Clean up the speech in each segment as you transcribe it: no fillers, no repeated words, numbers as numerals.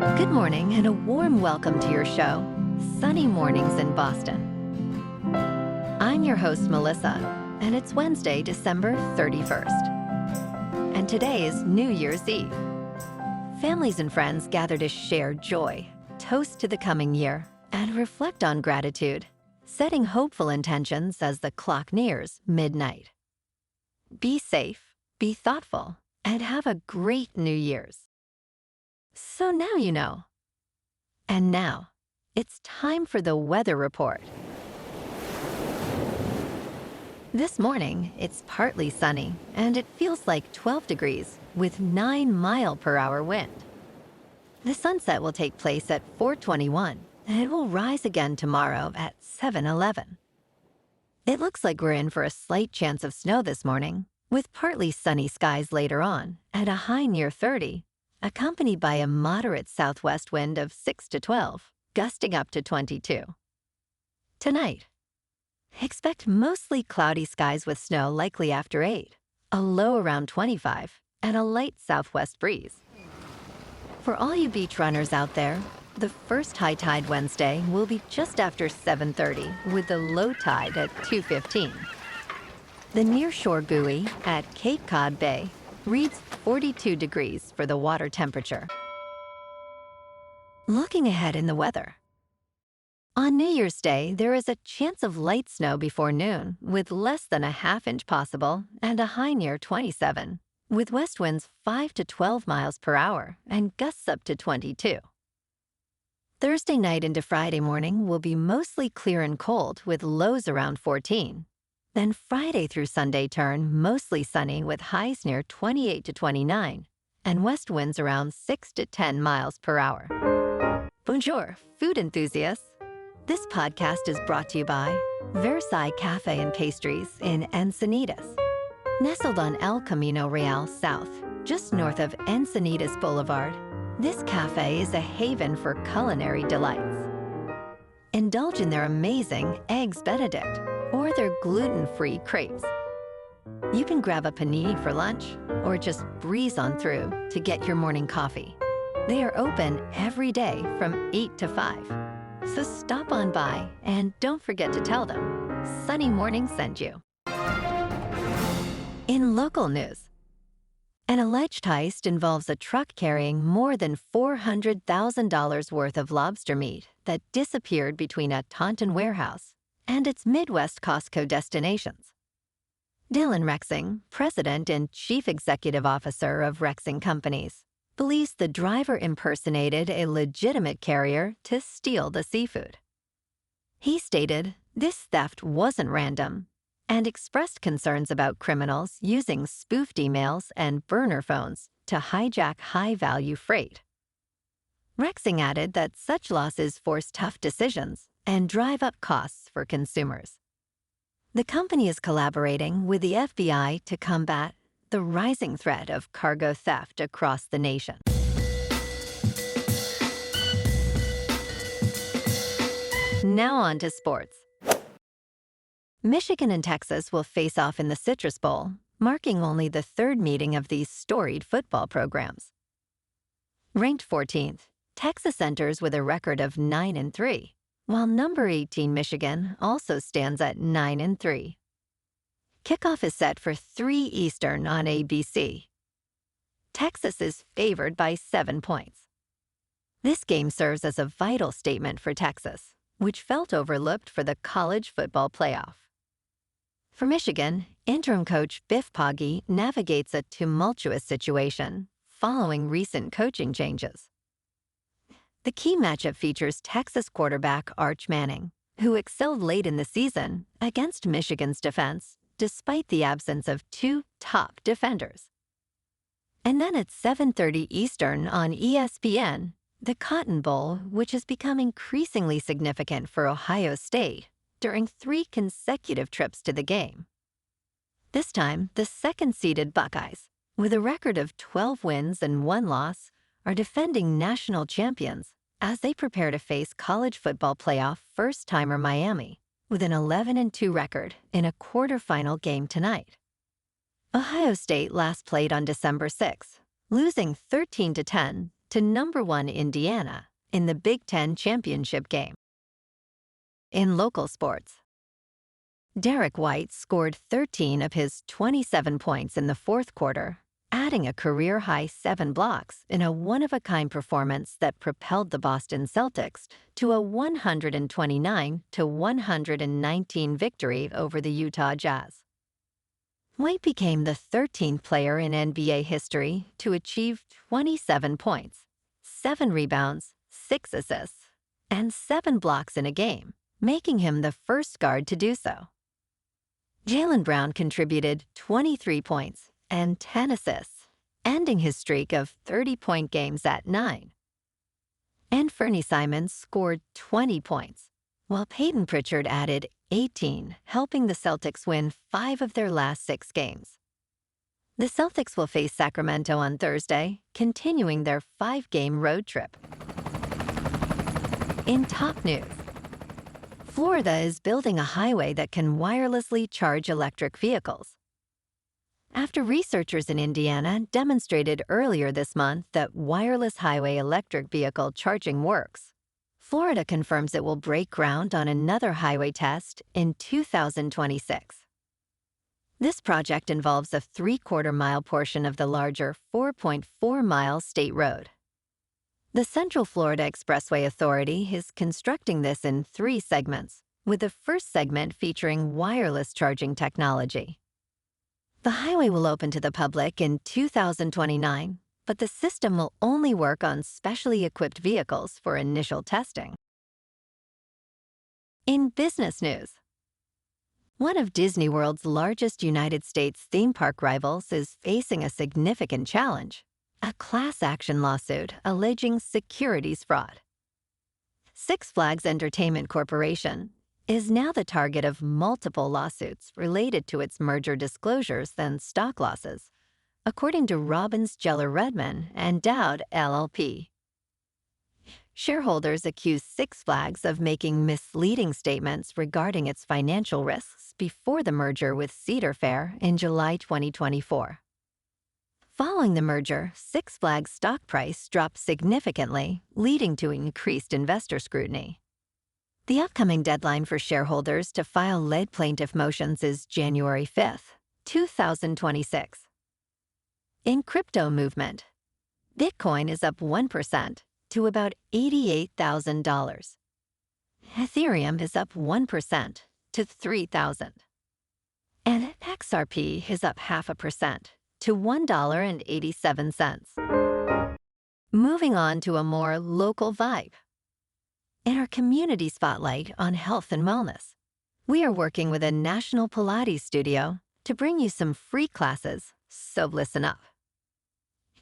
Good morning and a warm welcome to your show, Sunny Mornings in Boston. I'm your host, Melissa, and it's Wednesday, December 31st. And today is New Year's Eve. Families and friends gather to share joy, toast to the coming year, and reflect on gratitude, setting hopeful intentions as the clock nears midnight. Be safe, be thoughtful, and have a great New Year's. So now you know. And now, it's time for the weather report. This morning, it's partly sunny, and it feels like 12 degrees with 9-mile-per-hour wind. The sunset will take place at 4:21, and it will rise again tomorrow at 7:11. It looks like we're in for a slight chance of snow this morning, with partly sunny skies later on at a high near 30, accompanied by a moderate southwest wind of 6 to 12, gusting up to 22. Tonight, expect mostly cloudy skies with snow likely after 8, a low around 25, and a light southwest breeze. For all you beach runners out there, the first high tide Wednesday will be just after 7:30 with the low tide at 2:15. The nearshore buoy at Cape Cod Bay reads 42 degrees for the water temperature. Looking ahead in the weather. On New Year's Day, there is a chance of light snow before noon, with less than a half-inch possible and a high near 27, with west winds 5 to 12 miles per hour and gusts up to 22. Thursday night into Friday morning will be mostly clear and cold, with lows around 14. Then Friday through Sunday turn mostly sunny with highs near 28 to 29 and west winds around 6 to 10 miles per hour. Bonjour, food enthusiasts. This podcast is brought to you by Versailles Cafe and Pastries in Encinitas. Nestled on El Camino Real South, just north of Encinitas Boulevard, this cafe is a haven for culinary delights. Indulge in their amazing Eggs Benedict or their gluten-free crepes. You can grab a panini for lunch or just breeze on through to get your morning coffee. They are open every day from 8 to 5. So stop on by and don't forget to tell them Sunny Morning sent you. In local news, an alleged heist involves a truck carrying more than $400,000 worth of lobster meat that disappeared between a Taunton warehouse and its Midwest Costco destinations. Dylan Rexing, president and chief executive officer of Rexing Companies, believes the driver impersonated a legitimate carrier to steal the seafood. He stated this theft wasn't random and expressed concerns about criminals using spoofed emails and burner phones to hijack high-value freight. Rexing added that such losses force tough decisions and drive up costs for consumers. The company is collaborating with the FBI to combat the rising threat of cargo theft across the nation. Now on to sports. Michigan and Texas will face off in the Citrus Bowl, marking only the third meeting of these storied football programs. Ranked 14th, Texas enters with a record of 9-3, while number 18 Michigan also stands at 9-3. Kickoff is set for 3 Eastern on ABC. Texas is favored by 7 points. This game serves as a vital statement for Texas, which felt overlooked for the college football playoff. For Michigan, interim coach Biff Poggi navigates a tumultuous situation following recent coaching changes. The key matchup features Texas quarterback Arch Manning, who excelled late in the season against Michigan's defense despite the absence of 2 top defenders. And then at 7:30 Eastern on ESPN, the Cotton Bowl, which has become increasingly significant for Ohio State during 3 consecutive trips to the game. This time, the second-seeded Buckeyes, with a record of 12 wins and 1 loss, are defending national champions as they prepare to face college football playoff first-timer Miami with an 11-2 record in a quarterfinal game tonight. Ohio State last played on December 6, losing 13-10 to #1 Indiana in the Big Ten championship game. In local sports, Derrick White scored 13 of his 27 points in the fourth quarter, adding a career-high 7 blocks in a one-of-a-kind performance that propelled the Boston Celtics to a 129-119 victory over the Utah Jazz. White became the 13th player in NBA history to achieve 27 points, 7 rebounds, 6 assists, and 7 blocks in a game, making him the first guard to do so. Jaylen Brown contributed 23 points and 10 assists, ending his streak of 30-point games at 9. And Fernie Simons scored 20 points, while Peyton Pritchard added 18, helping the Celtics win 5 of their last 6 games. The Celtics will face Sacramento on Thursday, continuing their 5-game road trip. In top news, Florida is building a highway that can wirelessly charge electric vehicles. After researchers in Indiana demonstrated earlier this month that wireless highway electric vehicle charging works, Florida confirms it will break ground on another highway test in 2026. This project involves a 3/4-mile portion of the larger 4.4-mile state road. The Central Florida Expressway Authority is constructing this in 3 segments, with the first segment featuring wireless charging technology. The highway will open to the public in 2029, but the system will only work on specially equipped vehicles for initial testing. In business news, one of Disney World's largest United States theme park rivals is facing a significant challenge: a class action lawsuit alleging securities fraud. Six Flags Entertainment Corporation is now the target of multiple lawsuits related to its merger disclosures and stock losses, according to Robbins Geller Redman and Dowd LLP. Shareholders accuse Six Flags of making misleading statements regarding its financial risks before the merger with Cedar Fair in July 2024. Following the merger, Six Flags' stock price dropped significantly, leading to increased investor scrutiny. The upcoming deadline for shareholders to file lead plaintiff motions is January 5, 2026. In crypto movement, Bitcoin is up 1% to about $88,000. Ethereum is up 1% to $3,000. And XRP is up 0.5% to $1.87. Moving on to a more local vibe. In our community spotlight on health and wellness, we are working with a national Pilates studio to bring you some free classes, so listen up.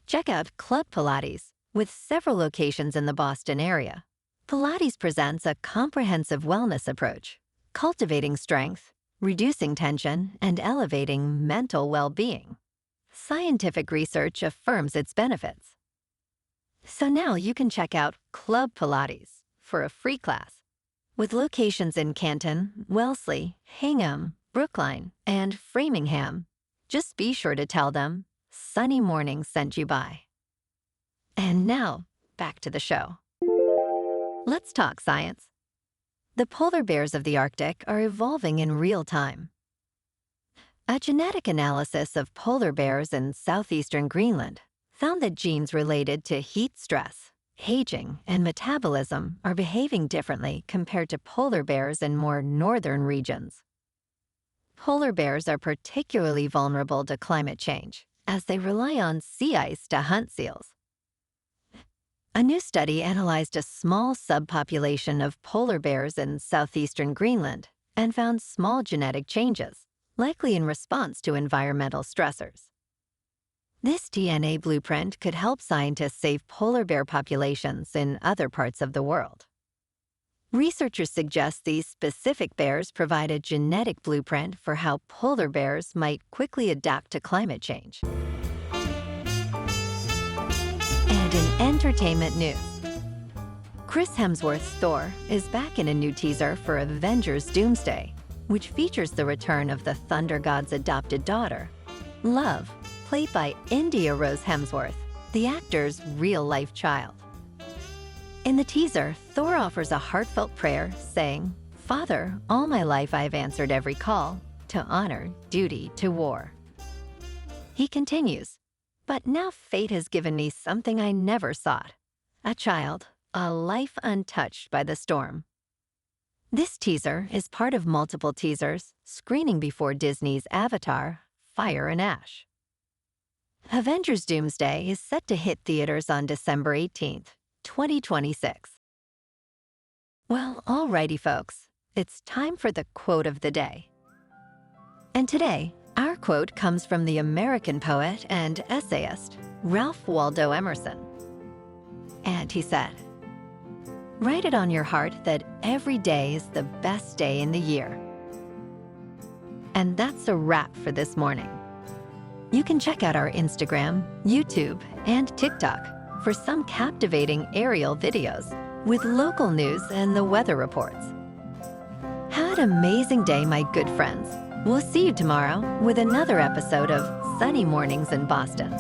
Check out Club Pilates, with several locations in the Boston area. Pilates presents a comprehensive wellness approach, cultivating strength, reducing tension, and elevating mental well-being. Scientific research affirms its benefits. So now you can check out Club Pilates for a free class. With locations in Canton, Wellesley, Hingham, Brookline, and Framingham, just be sure to tell them Sunny Morning sent you by. And now, back to the show. Let's talk science. The polar bears of the Arctic are evolving in real time. A genetic analysis of polar bears in southeastern Greenland found that genes related to heat stress, aging, and metabolism are behaving differently compared to polar bears in more northern regions. Polar bears are particularly vulnerable to climate change, as they rely on sea ice to hunt seals. A new study analyzed a small subpopulation of polar bears in southeastern Greenland and found small genetic changes, likely in response to environmental stressors. This DNA blueprint could help scientists save polar bear populations in other parts of the world. Researchers suggest these specific bears provide a genetic blueprint for how polar bears might quickly adapt to climate change. And in entertainment news, Chris Hemsworth's Thor is back in a new teaser for Avengers Doomsday, which features the return of the Thunder God's adopted daughter, Love, played by India Rose Hemsworth, the actor's real-life child. In the teaser, Thor offers a heartfelt prayer saying, "Father, all my life I have answered every call, to honor, duty, to war." He continues, "But now fate has given me something I never sought, a child, a life untouched by the storm." This teaser is part of multiple teasers screening before Disney's Avatar, Fire and Ash. Avengers Doomsday is set to hit theaters on December 18th, 2026. Well, alrighty folks, it's time for the quote of the day. And today, our quote comes from the American poet and essayist, Ralph Waldo Emerson. And he said, "Write it on your heart that every day is the best day in the year." And that's a wrap for this morning. You can check out our Instagram, YouTube, and TikTok for some captivating aerial videos with local news and the weather reports. Have an amazing day, my good friends. We'll see you tomorrow with another episode of Sunny Mornings in Boston.